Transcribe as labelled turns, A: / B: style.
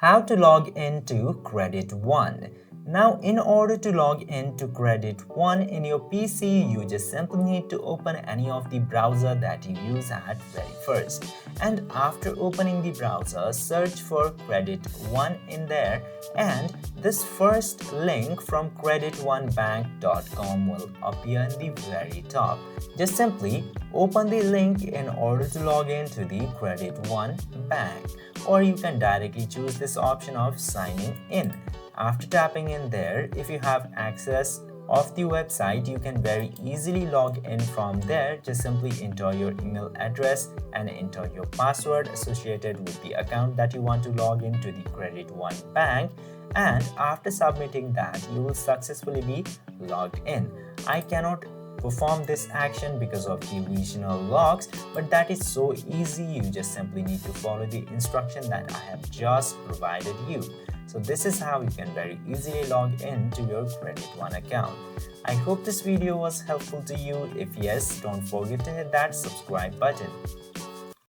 A: How to log into Credit One. Now, in order to log into Credit One in your PC, you just simply need to open any of the browser that you use at very first. And after opening the browser, search for Credit One in there, and this first link from creditonebank.com will appear in the very top. Just simply open the link in order to log into the Credit One Bank, or you can directly choose this option of signing in. After tapping in there, if you have access of the website, you can very easily log in from there. Just simply enter your email address and enter your password associated with the account that you want to log into the Credit One Bank, and after submitting that, you will successfully be logged in. I cannot perform this action because of the regional locks, but that is so easy. You just simply need to follow the instruction that I have just provided you. So this is how you can very easily log in to your Credit One account. I hope this video was helpful to you. If yes, don't forget to hit that subscribe button.